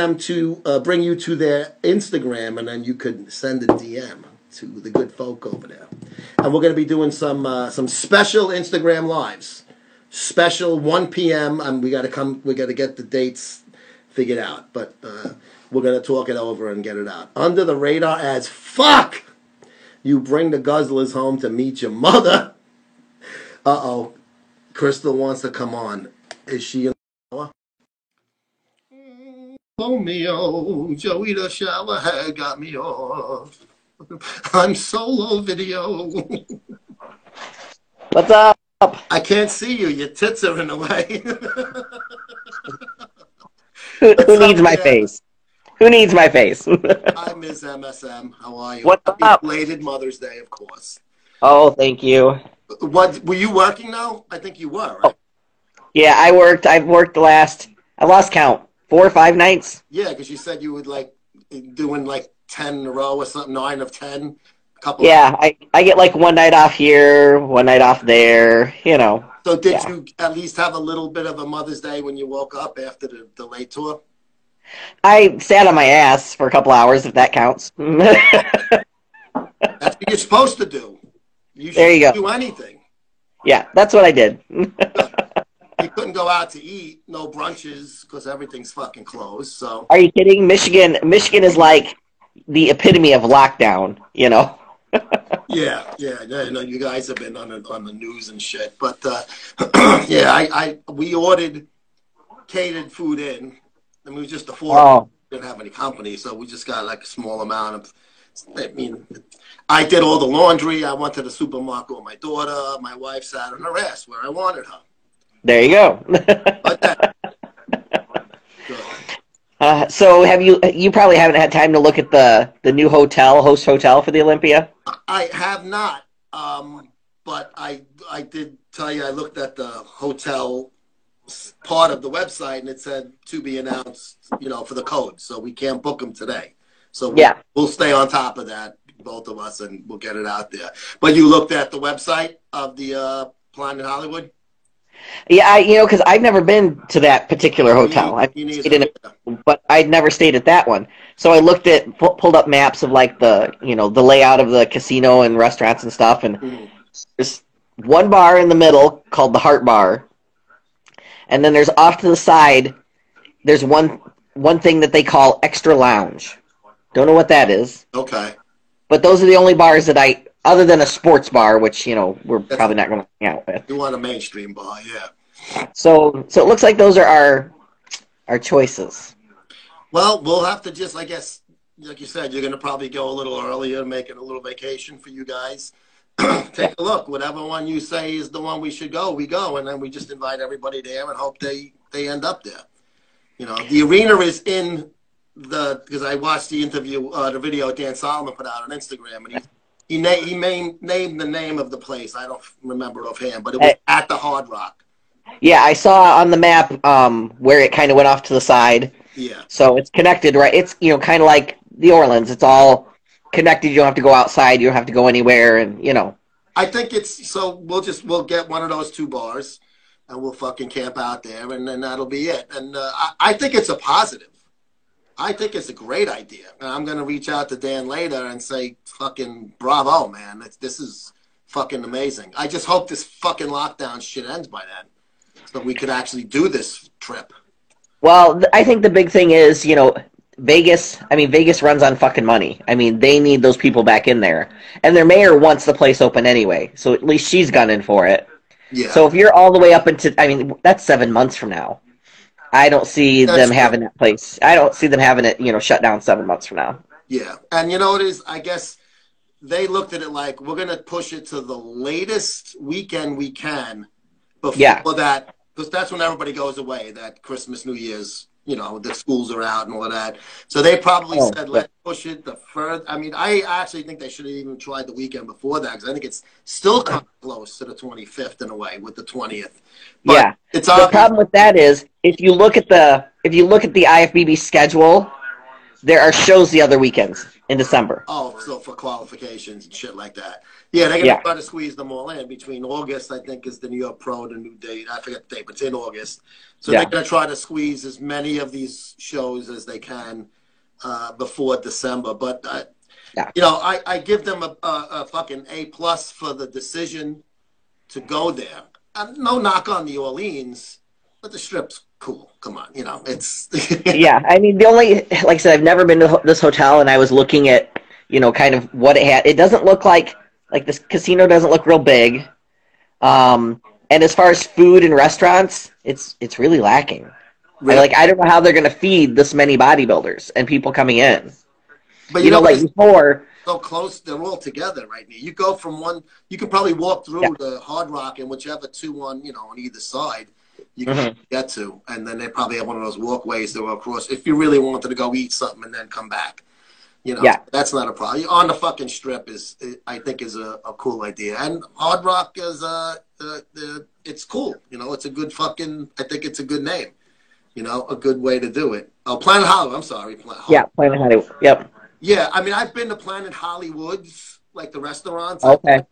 you to their Instagram, and then you could send a DM to the good folk over there. And we're going to be doing some special Instagram lives, special 1 p.m. We got to get the dates figured out, but. We're going to talk it over and get it out. Under the radar as fuck. You bring the guzzlers home to meet your mother. Uh-oh. Crystal wants to come on. Is she in the shower? Romeo, Joey the shower head got me off. I'm solo video. What's up? up? I can't see you. Your tits are in the way. Who What's needs up, my Dan? face? Who needs my face? Hi, Ms. MSM. How are you? What's Happy up? belated Mother's Day, of course. Oh, thank you. What were you working now? I think you were, Oh, right? yeah, I've worked I lost count, 4 or 5 nights. Yeah, because you said you would like doing like 10 in a row or something, 9 of 10, a couple of. Yeah, I get like one night off here, one night off there, you know. So did Yeah. you at least have a little bit of a Mother's Day when you woke up after the late tour? I sat on my ass for a couple hours, if that counts. That's what you're supposed to do. You There should you do go. anything. Yeah, that's what I did. Good. You couldn't go out to eat, no brunches because everything's fucking closed. So Are you kidding? Michigan is like the epitome of lockdown, you know. yeah, no, you guys have been on the news and shit. But yeah, we ordered catered food in, and we were just the four of us. Oh, Didn't have any company, so we just got like a small amount of. I mean, I did all the laundry. I went to the supermarket with my daughter. My wife sat on her ass where I wanted her. there you go. But that good. So you probably haven't had time to look at the new host hotel for the Olympia? I have not, but I did tell you I looked at the hotel part of the website and it said to be announced, for the code. So we can't book them today. So Yeah. we'll stay on top of that, both of us, and we'll get it out there. But you looked at the website of the Planet Hollywood? Yeah, because I've never been to that particular hotel. I've You need stayed in to. but I'd never stayed at that one. So I pulled up maps of like the layout of the casino and restaurants and stuff, and there's one bar in the middle called the Heart Bar, and then there's off to the side, there's one thing that they call Extra Lounge. Don't know what that is, Okay. but those are the only bars that other than a sports bar, which we're That's, probably not going to hang out with. you want a mainstream bar, yeah. So it looks like those are our choices. Well, we'll have to just, I guess, like you said, you're going to probably go a little earlier, make it a little vacation for you guys. Take a look. Whatever one you say is the one we should go, we go. And then we just invite everybody there and hope they end up there. The arena is in because I watched the interview, the video Dan Solomon put out on Instagram, and he named the name of the place. I don't remember it offhand, but it was at the Hard Rock. Yeah, I saw on the map where it kind of went off to the side. Yeah. So it's connected, right? It's kind of like the Orleans. It's all connected. You don't have to go outside. You don't have to go anywhere, and I think it's so. We'll get one of those two bars, and we'll fucking camp out there, and then that'll be it. And I think it's a positive. I think it's a great idea. And I'm gonna reach out to Dan later and say, "Fucking bravo, man! This is fucking amazing." I just hope this fucking lockdown shit ends by then, so we could actually do this trip. Well, I think the big thing is, Vegas. I mean, Vegas runs on fucking money. I mean, they need those people back in there, and their mayor wants the place open anyway. So at least she's gunning for it. Yeah. So if you're all the way up into, I mean, that's 7 months from now. I don't see them having that place. I don't see them having it, shut down 7 months from now. Yeah, and it is. I guess they looked at it like we're gonna push it to the latest weekend we can before that, because that's when everybody goes away. That Christmas, New Year's, the schools are out and all of that. So they probably said, let's push it the further. I mean, I actually think they should have even tried the weekend before that, because I think it's still kind of close to the 25th in a way with the 20th. But it's the problem with that is if you look at the IFBB schedule, there are shows the other weekends in December. Oh, so for qualifications and shit like that. Yeah, they're going to try to squeeze them all in. Between August, I think, is the New York Pro, the new date. I forget the date, but it's in August. So they're going to try to squeeze as many of these shows as they can before December. But, I give them a fucking A+ for the decision to go there. No knock on New Orleans, but the Strip's cool. Come on, it's... Yeah, I mean, the only, like I said, I've never been to this hotel, and I was looking at, kind of what it had. It doesn't look like this casino doesn't look real big. And as far as food and restaurants, it's really lacking. Really? I don't know how they're going to feed this many bodybuilders and people coming in. But before, so close. They're all together right now. You go from one. You can probably walk through the Hard Rock and whichever two on on either side you can get to, and then they probably have one of those walkways that go across. If you really wanted to go eat something and then come back, that's not a problem. On the fucking Strip I think is a cool idea, and Hard Rock is it's cool. It's a good fucking. I think it's a good name. A good way to do it. Oh, Planet Hollywood. I'm sorry, Planet Hollywood. Yeah, Planet Hollywood. Yep. Yeah, I mean, I've been to Planet Hollywood's, like the restaurants. Okay.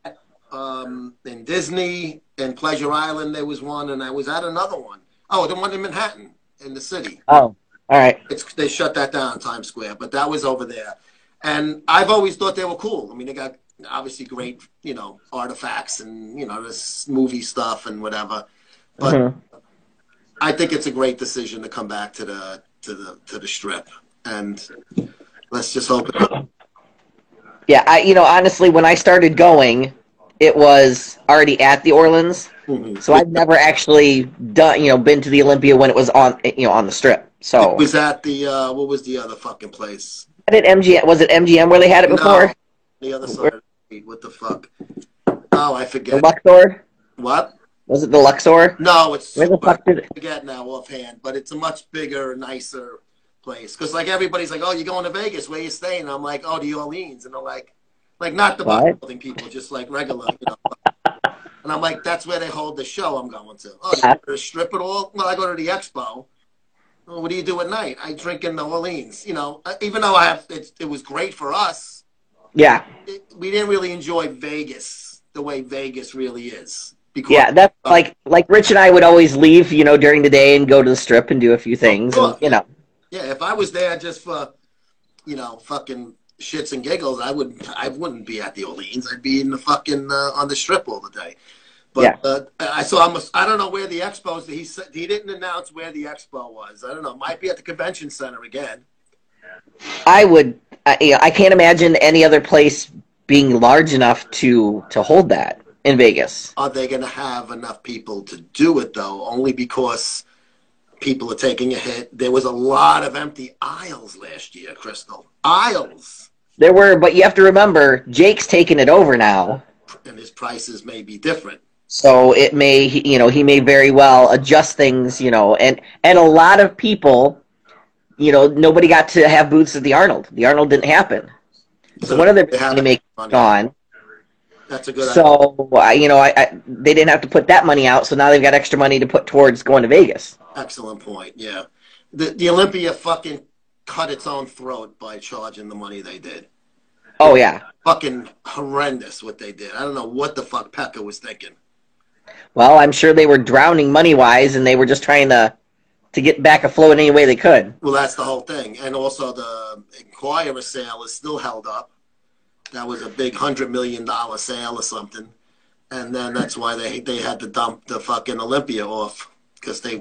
In Disney and Pleasure Island, there was one, and I was at another one. Oh, the one in Manhattan, in the city. Oh, all right. They shut that down in Times Square, but that was over there. And I've always thought they were cool. I mean, they got obviously great, artifacts and this movie stuff and whatever. But I think it's a great decision to come back to the Strip, and let's just hope. Yeah, honestly, when I started going, it was already at the Orleans, so I've never actually done, been to the Olympia when it was on, on the Strip. So it was at the what was the other fucking place? At MGM, was it MGM where they had it before? No, the other side of the street. What the fuck? Oh, I forget. The Luxor? What? Was it the Luxor? No, it's where the fuck did it? I forget now offhand, but it's a much bigger, nicer place. Because like everybody's like, oh, you're going to Vegas? Where you staying? And I'm like, oh, the Orleans, and they're like not the bodybuilding people, just like regular, And I'm like, that's where they hold the show. I'm going to. Oh, you go to the Strip at all? Well, I go to the Expo. Well, what do you do at night? I drink in the Orleans. Even though it was great for us. Yeah. We didn't really enjoy Vegas the way Vegas really is. Because, that's like Rich and I would always leave, during the day and go to the Strip and do a few things, and. Yeah, if I was there just for, fucking shits and giggles, I wouldn't be at the Orleans. I'd be in the fucking on the Strip all the day. But I don't know where the expo is. He didn't announce where the expo was. I don't know. Might be at the convention center again. I can't imagine any other place being large enough to hold that in Vegas. Are they going to have enough people to do it though? Only because people are taking a hit. There was a lot of empty aisles last year, Crystal. Aisles. There were, but you have to remember, Jake's taking it over now. And his prices may be different. So it may, he may very well adjust things, and a lot of people, nobody got to have booths at the Arnold. The Arnold didn't happen. So one of their money makers gone. That's a good idea. They didn't have to put that money out, so now they've got extra money to put towards going to Vegas. Excellent point, yeah. The Olympia fucking cut its own throat by charging the money they did. Oh, yeah. Fucking horrendous what they did. I don't know what the fuck Pekka was thinking. Well, I'm sure they were drowning money-wise, and they were just trying to get back afloat any way they could. Well, that's the whole thing. And also the Inquirer sale is still held up. That was a big $100 million sale or something. And then that's why they had to dump the fucking Olympia off. Because they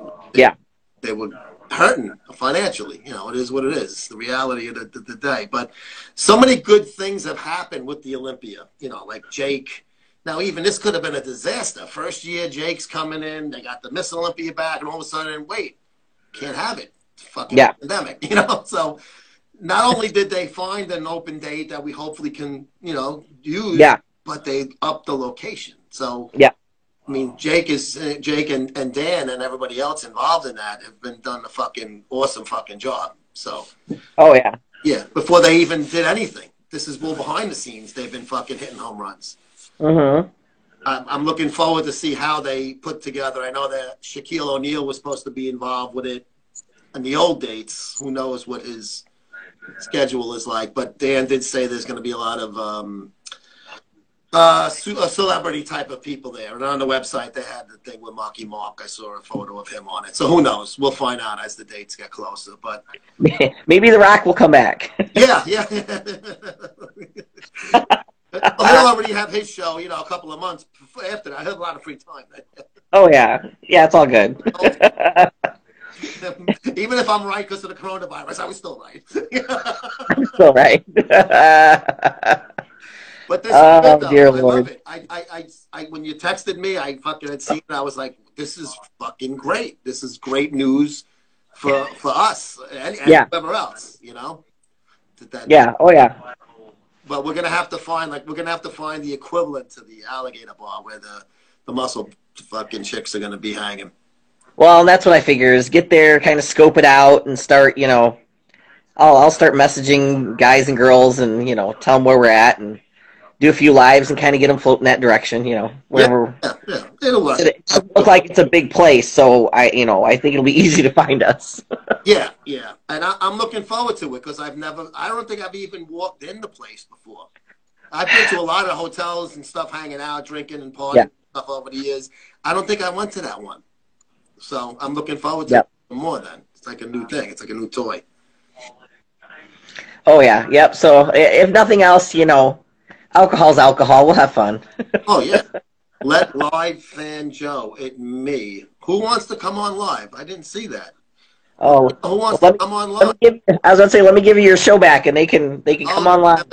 were hurting financially. It is what it is. It's the reality of the day. But so many good things have happened with the Olympia. Like Jake. Now, even this could have been a disaster. First year, Jake's coming in. They got the Miss Olympia back. And all of a sudden, wait, can't have it. Fucking pandemic. So not only did they find an open date that we hopefully can, use, but they upped the location. So, I mean, Jake and Dan and everybody else involved in that have done a fucking awesome fucking job. So, yeah, before they even did anything, this is all behind the scenes. They've been fucking hitting home runs. Mm-hmm. I'm looking forward to see how they put together. I know that Shaquille O'Neal was supposed to be involved with it in the old dates. Who knows what his schedule is like? But Dan did say there's going to be a lot of celebrity type of people there. And on the website, they had the thing with Marky Mark. I saw a photo of him on it. So who knows? We'll find out as the dates get closer. But maybe The Rock will come back. Yeah. Well, he'll already have his show, a couple of months after that. He'll have a lot of free time. Oh, yeah. Yeah, it's all good. Even if I'm right because of the coronavirus, I was still right. Still right. But this is good, though. Dear I Lord. love it. I when you texted me, I fucking had seen it. I was like, this is fucking great. This is great news for us and whoever else, Yeah. Oh, yeah. But we're gonna have to find the equivalent to the alligator bar where the muscle fucking chicks are gonna be hanging. Well, that's what I figure is get there, kind of scope it out, and start. I'll start messaging guys and girls, and tell them where we're at, and do a few lives, and kind of get them floating that direction. Yeah, Wherever. yeah. It'll work. It doesn't look like it's a big place, so I think it'll be easy to find us. Yeah, and I'm looking forward to it because I don't think I've even walked in the place before. I've been to a lot of hotels and stuff, hanging out, drinking and partying and stuff over the years. I don't think I went to that one. So I'm looking forward to it more then. It's like a new thing. It's like a new toy. Oh, yeah. Yep. So if nothing else, alcohol's alcohol. We'll have fun. Oh, yeah. Let Live Fan Joe, it me. Who wants to come on live? I didn't see that. Oh, who wants to come on live? I was going to say, let me give you your show back, and they can come on live.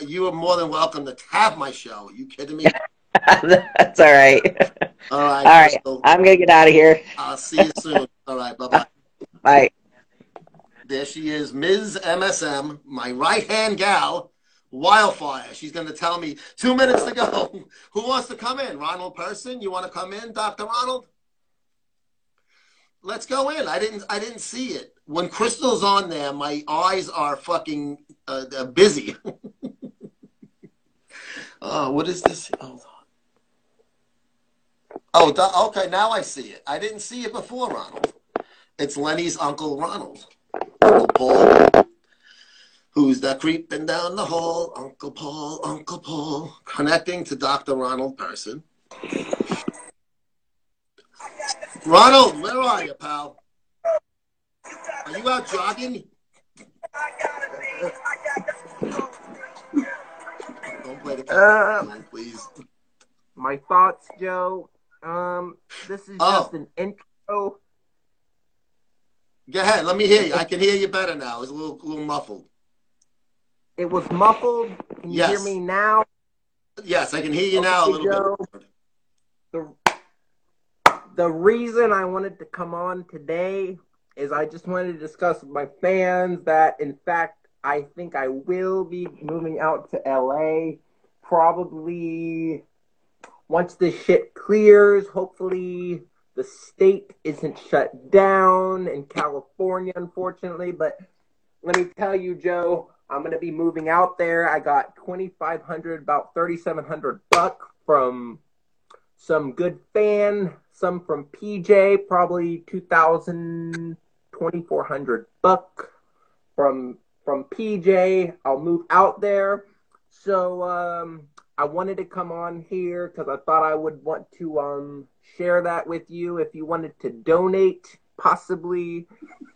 You are more than welcome to have my show. Are you kidding me? That's all right. All right. All right. So, I'm going to get out of here. I'll see you soon. All right. Bye-bye. Bye. There she is, Ms. MSM, my right-hand gal, Wildfire. She's going to tell me 2 minutes to go. Who wants to come in? Ronald Person, you want to come in, Dr. Ronald? Let's go in. I didn't see it. When Crystal's on there, my eyes are fucking busy. What is this? Hold on. Oh, okay. Now I see it. I didn't see it before, Ronald. It's Lenny's Uncle Ronald. Uncle Paul. Who's that creeping down the hall? Uncle Paul. Connecting to Dr. Ronald Person. Ronald, where are you, pal? Are you out jogging? Don't play the game, please. My thoughts, Joe. This is just an intro. Go ahead. Let me hear you. I can hear you better now. It's a little muffled. It was muffled. Can you hear me now? Yes, I can hear you now a little bit. The reason I wanted to come on today is I just wanted to discuss with my fans that, in fact, I think I will be moving out to LA probably once this shit clears. Hopefully the state isn't shut down in California, unfortunately. But let me tell you, Joe, I'm going to be moving out there. I got $2,500, about $3,700 from some good fan, some from PJ, probably $2,400 from PJ. I'll move out there. So I wanted to come on here because I thought I would want to share that with you. If you wanted to donate, possibly,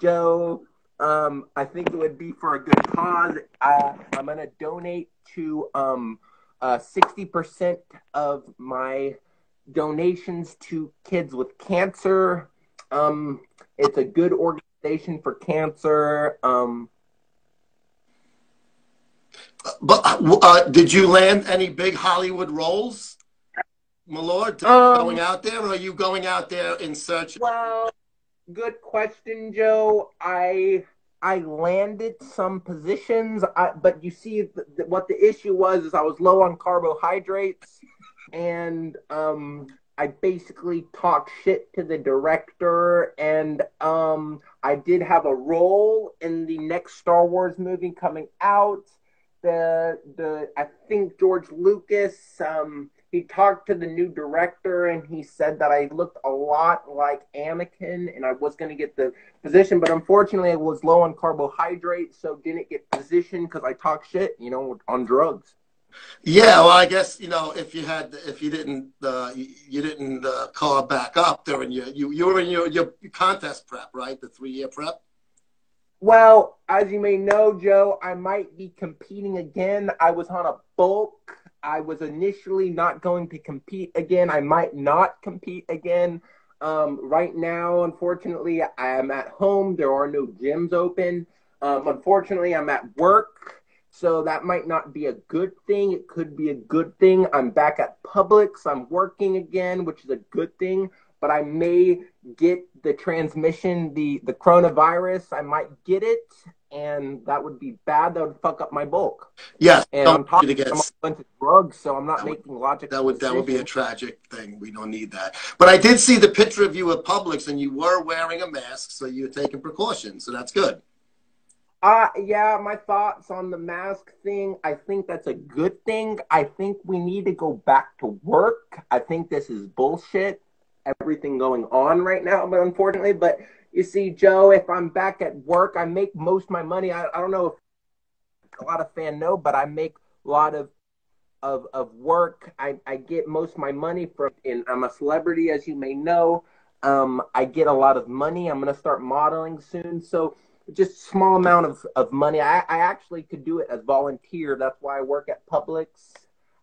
Joe, I think it would be for a good cause. I'm going to donate to 60% of my donations to kids with cancer. It's a good organization for cancer. But did you land any big Hollywood roles, my lord? Going out there, or are you going out there in search? Well, good question, Joe. I landed some positions, but you see, what the issue was is I was low on carbohydrates, and I basically talked shit to the director, and I did have a role in the next Star Wars movie coming out. I think George Lucas, he talked to the new director, and he said that I looked a lot like Anakin, and I was going to get the position, but unfortunately I was low on carbohydrates, so didn't get positioned because I talked shit, on drugs. Yeah, well, I guess if you didn't call back up during you were in your contest prep, right? The 3-year prep. Well, as you may know, Joe, I might be competing again. I was on a bulk. I was initially not going to compete again. I might not compete again. Right now, unfortunately, I am at home. There are no gyms open. Unfortunately, I'm at work, so that might not be a good thing. It could be a good thing. I'm back at Publix. I'm working again, which is a good thing. But I may get the transmission, the coronavirus. I might get it. and that would be bad. That would fuck up my bulk. Yes, And don't on top want you of to it, get I'm on a bunch of drugs, so I'm not making logical that would be a decisions. tragic thing. We don't need that. But I did see the picture of you at Publix, and you were wearing a mask, so you're taking precautions. So that's good. Yeah, my thoughts on the mask thing. I think that's a good thing. I think we need to go back to work. I think this is bullshit, everything going on right now, but unfortunately. But you see, Joe, if I'm back at work, I make most of my money. I don't know if a lot of fans know, but I make a lot of work. I get most of my money from, and I'm a celebrity, as you may know. I get a lot of money. I'm going to start modeling soon. So just small amount of money. I actually could do it as volunteer. That's why I work at Publix.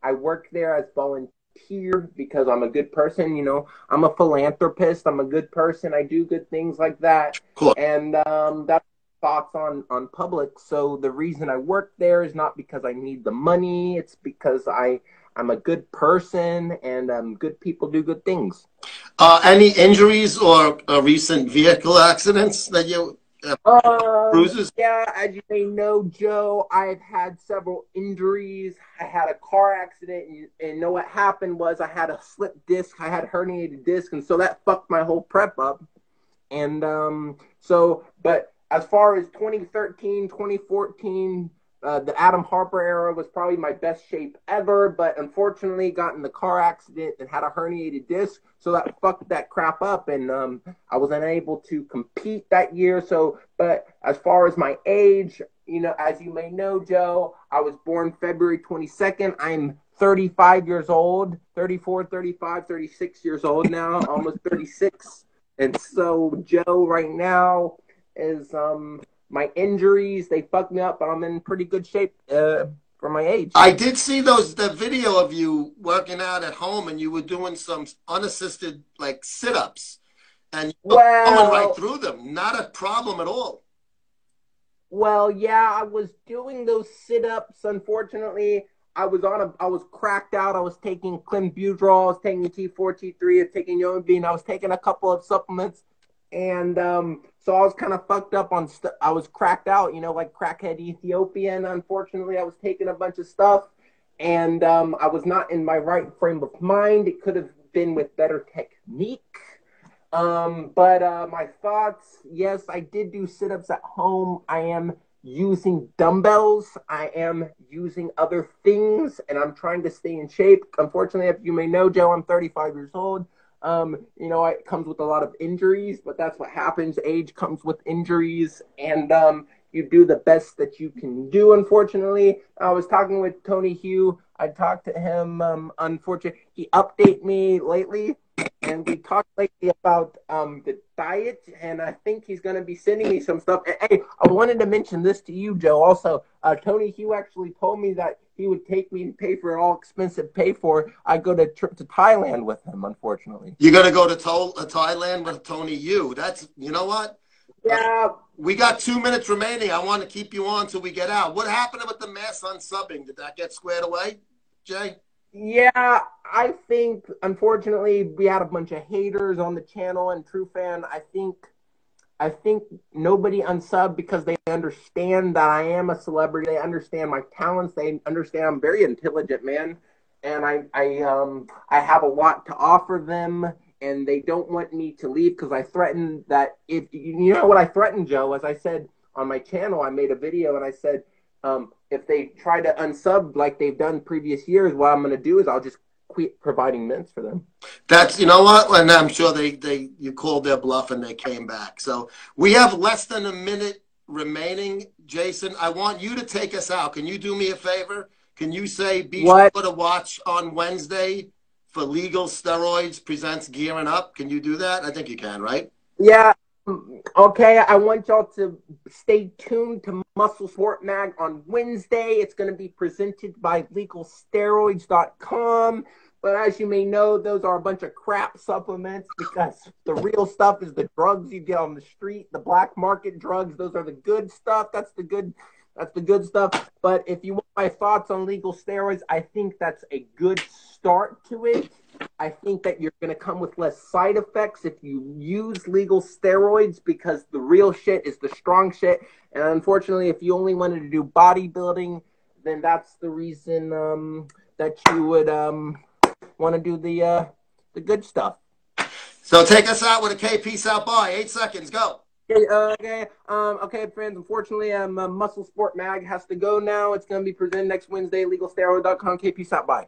I work there as volunteer because I'm a good person. You know, I'm a philanthropist. I'm a good person. I do good things like that. Cool. And that's thoughts on Publix. So the reason I work there is not because I need the money. It's because I'm a good person, and good people do good things. Any injuries or recent vehicle accidents that you bruises? Yeah, as you may know, Joe, I've had several injuries. I had a car accident, and know what happened was I had a slip disc. I had a herniated disc, and so that fucked my whole prep up. And but as far as 2013, 2014, the Adam Harper era was probably my best shape ever, but unfortunately got in the car accident and had a herniated disc, so that fucked that crap up, and I was unable to compete that year. So, but as far as my age, you know, as you may know, Joe, I was born February 22nd. I'm 35 years old, 34, 35, 36 years old now, almost 36. And so Joe right now is my injuries, they fucked me up, but I'm in pretty good shape for my age. I did see the video of you working out at home, and you were doing some unassisted like sit-ups, and you were going right through them. Not a problem at all. Well, yeah, I was doing those sit-ups. Unfortunately, I was cracked out. I was taking clenbuterol, I was taking T4, T3, I was taking Yomovine, I was taking a couple of supplements, and so I was kind of fucked up on stuff. I was cracked out, you know, like crackhead Ethiopian. Unfortunately, I was taking a bunch of stuff, and I was not in my right frame of mind. It could have been with better technique. But my thoughts, yes, I did do sit-ups at home. I am using dumbbells. I am using other things, and I'm trying to stay in shape. Unfortunately, if you may know, Joe, I'm 35 years old. You know, it comes with a lot of injuries, but that's what happens. Age comes with injuries, and you do the best that you can do. Unfortunately, I was talking with Tony Hugh. I talked to him. Unfortunately, he updated me lately, and we talked lately about the diet, and I think he's going to be sending me some stuff. Hey, I wanted to mention this to you, Joe. Also, Tony Hugh actually told me that he would take me and pay for it, all expensive pay for it. I go to a trip to Thailand with him, unfortunately. You're going to go to Thailand with Tony Hugh. That's, you know what? Yeah. We got 2 minutes remaining. I want to keep you on till we get out. What happened with the mass unsubbing? Did that get squared away, Jay? Yeah, I think, unfortunately, we had a bunch of haters on the channel, and True Fan, I think nobody unsubbed because they understand that I am a celebrity. They understand my talents. They understand I'm a very intelligent man, and I have a lot to offer them, and they don't want me to leave because I threatened that if you know what I threatened, Joe, as I said on my channel, I made a video and I said, if they try to unsub like they've done previous years, what I'm going to do is I'll just quit providing mints for them. That's, you know what, and I'm sure you called their bluff and they came back. So we have less than a minute remaining. Jason, I want you to take us out. Can you do me a favor? Can you say be sure to watch on Wednesday for Legal Steroids Presents Gearing Up? Can you do that? I think you can, right? Yeah. Okay, I want y'all to stay tuned to Muscle Sport Mag on Wednesday. It's going to be presented by LegalSteroids.com. But as you may know, those are a bunch of crap supplements because the real stuff is the drugs you get on the street, the black market drugs. Those are the good stuff. That's the good stuff. But if you want my thoughts on legal steroids, I think that's a good start to it. I think that you're going to come with less side effects if you use legal steroids, because the real shit is the strong shit. And unfortunately, if you only wanted to do bodybuilding, then that's the reason that you would want to do the good stuff. So take us out with a K. Peace out. Bye. 8 seconds. Go. Okay, friends. Unfortunately, Muscle Sport Mag has to go now. It's going to be presented next Wednesday. LegalSteroid.com. K. Peace out. Bye.